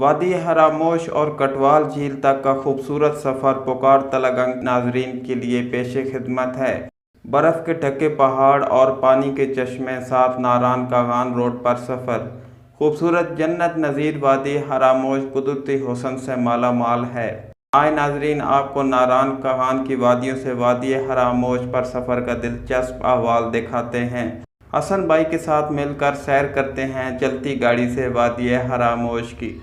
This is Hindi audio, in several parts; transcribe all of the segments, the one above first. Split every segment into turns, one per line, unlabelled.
वादी हरामोश और कटवाल झील तक का खूबसूरत सफ़र पुकार तलगंग नाजरीन के लिए पेशे खिदमत है। बर्फ़ के ढके पहाड़ और पानी के चश्मे साथ नारान कागान रोड पर सफ़र। खूबसूरत जन्नत नज़ीर वादी हरामोश कुदरती हुस्न से माला माल है। आए नाजरीन, आपको नारान कागान की वादियों से वादी हरामोश पर सफ़र का दिलचस्प अहवाल दिखाते हैं। हसन भाई के साथ मिलकर सैर करते हैं चलती गाड़ी से वादी हरामोश की।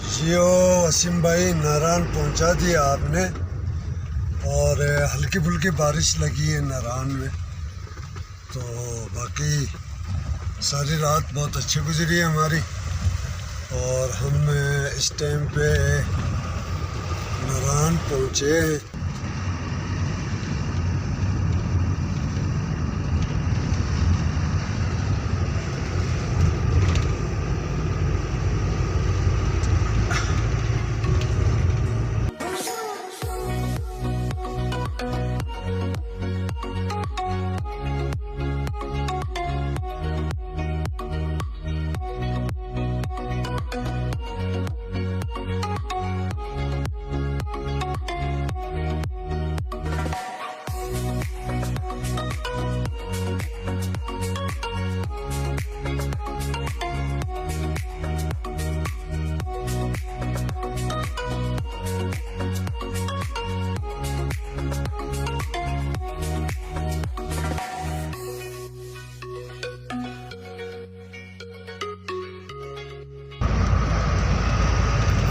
जियो वसीम भाई, नारायण पहुंचा दिया आपने। और हल्की फुल्की बारिश लगी है नारायण में, तो बाकी सारी रात बहुत अच्छी गुजरी है हमारी। और हम इस टाइम पे नारायण पहुंचे हैं।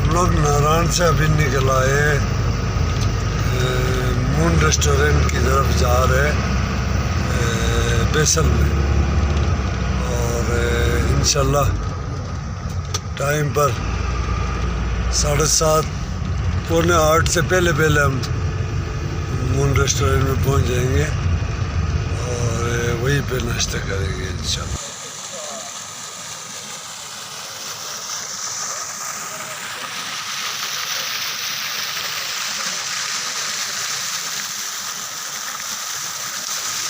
लोग नारायण से अभी निकल आए, मून रेस्टोरेंट की तरफ जा रहे बेसल में। और इंशाल्लाह टाइम पर 7:30 पौने 8 से पहले हम मून रेस्टोरेंट में पहुंच जाएंगे और वहीं पे नाश्ता करेंगे इंशाल्लाह।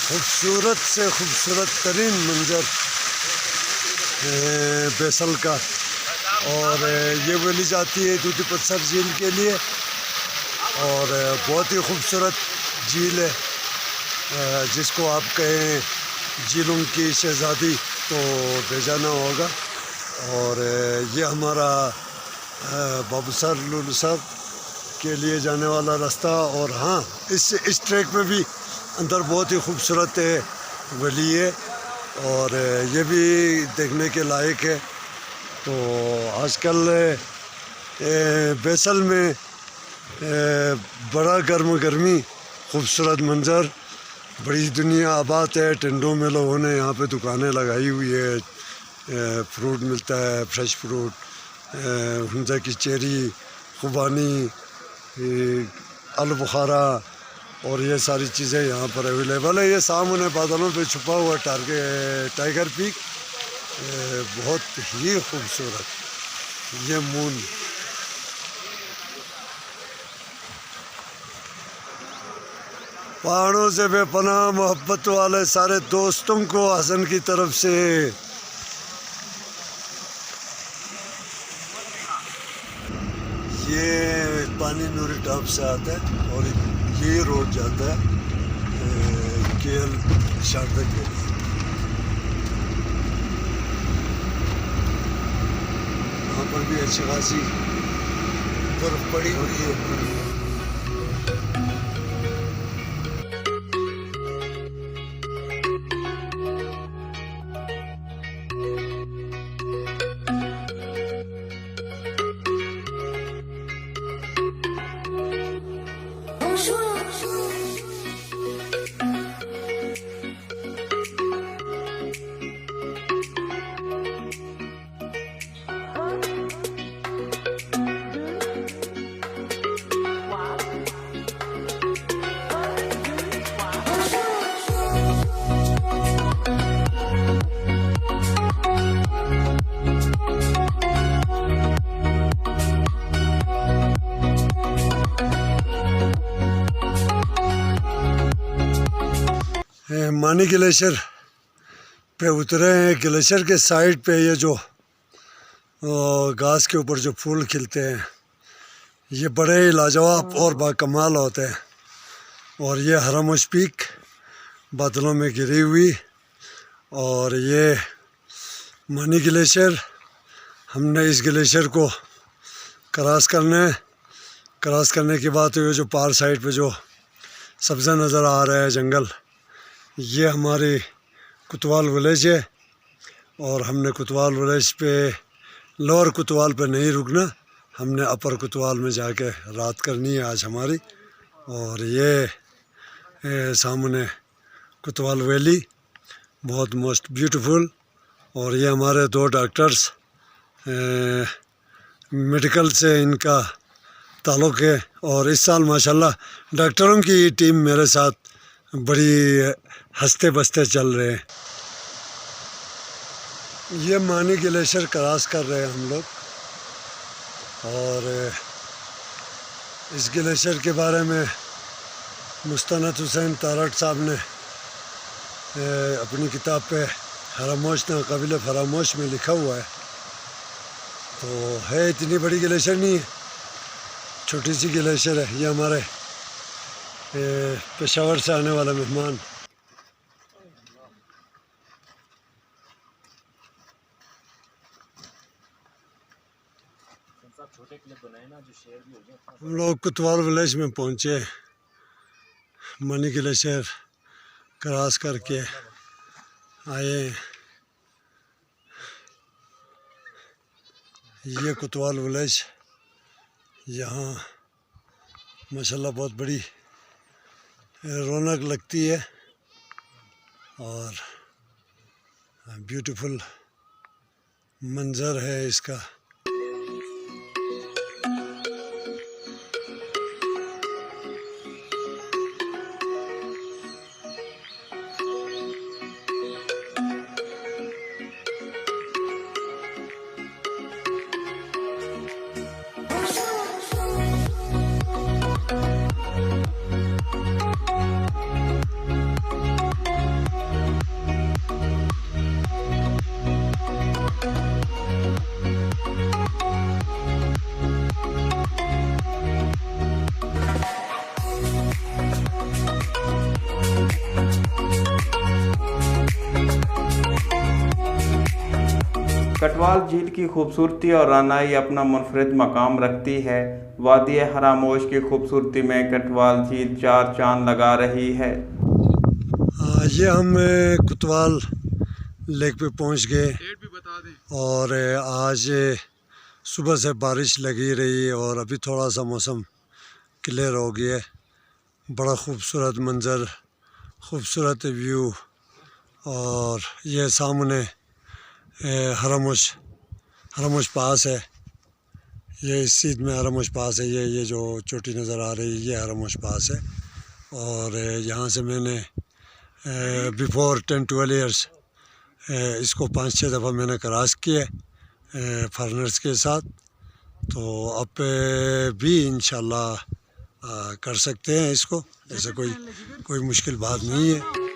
खूबसूरत से खूबसूरत तरीन मंजर बेसल का। और ये बोली जाती है दूधी पत्थर झील के लिए, और बहुत ही खूबसूरत झील है, जिसको आप कहें झीलों की शहज़ादी तो बेजाना होगा। और ये हमारा बाबूसर लुलू साहब के लिए जाने वाला रास्ता। और हाँ, इस ट्रैक में भी अंदर बहुत ही खूबसूरत वली है और ये भी देखने के लायक है। तो आजकल बेसल में बड़ा गर्मी, खूबसूरत मंज़र, बड़ी दुनिया आबाद है। टेंटों में लोगों ने यहाँ पे दुकानें लगाई हुई है। फ्रूट मिलता है, फ्रेश फ्रूट, हुंजा की चेरी, खुबानी, आलू बुखारा और ये सारी चीज़ें यहाँ पर अवेलेबल है। ये सामने बादलों पे छुपा हुआ टाइगर पीक, बहुत ही खूबसूरत ये मून। पहाड़ों से बेपनाह मोहब्बत वाले सारे दोस्तों को हसन की तरफ से ये पानी नूरी टॉप से आता है और ये रोड जाता है केएल शारदा के लिए। यहाँ पर भी अच्छी खासी बर्फ पड़ी हुई है। मानी ग्लेशियर पे उतरे हैं। ग्लेशियर के साइड पे ये जो घास के ऊपर जो फूल खिलते हैं ये बड़े ही लाजवाब और बाकमाल होते हैं। और ये हरामोश पीक बादलों में घिरी हुई, और ये मानी ग्लेशियर। हमने इस ग्लेशियर को क्रॉस करने के बाद ये जो पार साइड पे जो सब्ज़ा नज़र आ रहा है जंगल, ये हमारी कुतवाल विलेज है। और हमने कुतवाल विलेज पे लोअर कुतवाल पे नहीं रुकना, हमने अपर कुतवाल में जाके रात करनी है आज हमारी। और ये सामने कुतवाल वैली बहुत मोस्ट ब्यूटीफुल। और ये हमारे 2 डॉक्टर्स मेडिकल से इनका ताल्लुक़ है। और इस साल माशाल्लाह डॉक्टरों की टीम मेरे साथ बड़ी हंसते बसते चल रहे हैं। ये मानी ग्लेशियर क्रॉस कर रहे हैं हम लोग। और इस ग्लेशियर के बारे में मुस्तनद हुसैन तारड़ साहब ने अपनी किताब पे हरामोश ना काबिल फरामोश में लिखा हुआ है। तो है, इतनी बड़ी ग्लेशियर नहीं है, छोटी सी ग्लेशियर है। ये हमारे पेशावर से आने वाला मेहमान। हम लोग कुतवाल विलेज में पहुँचे, मानी ग्लेशियर क्रॉस करके आए। ये कुतवाल विलेज, यहाँ माशाल्लाह बहुत बड़ी रौनक लगती है और ब्यूटीफुल मंज़र है इसका।
कटवाल झील की खूबसूरती और रानाई अपना मुनफरिद मकाम रखती है। वादी हरामोश की खूबसूरती में कटवाल झील 4 चांद लगा रही है।
ये हम कुतवाल लेक पे पहुंच गए और आज सुबह से बारिश लगी रही है और अभी थोड़ा सा मौसम क्लियर हो गया है। बड़ा खूबसूरत मंज़र, खूबसूरत व्यू। और ये सामने हरामोश पास है। ये इस सीध में हरामोश पास है। ये जो चोटी नज़र आ रही है ये हरामोश पास है। और यहाँ से मैंने बिफोर 10-12 ईयर्स इसको 5-6 दफ़ा मैंने क्रॉस किया फॉरेनर्स के साथ। तो अब भी इंशाल्लाह कर सकते हैं इसको, ऐसा कोई मुश्किल बात नहीं है।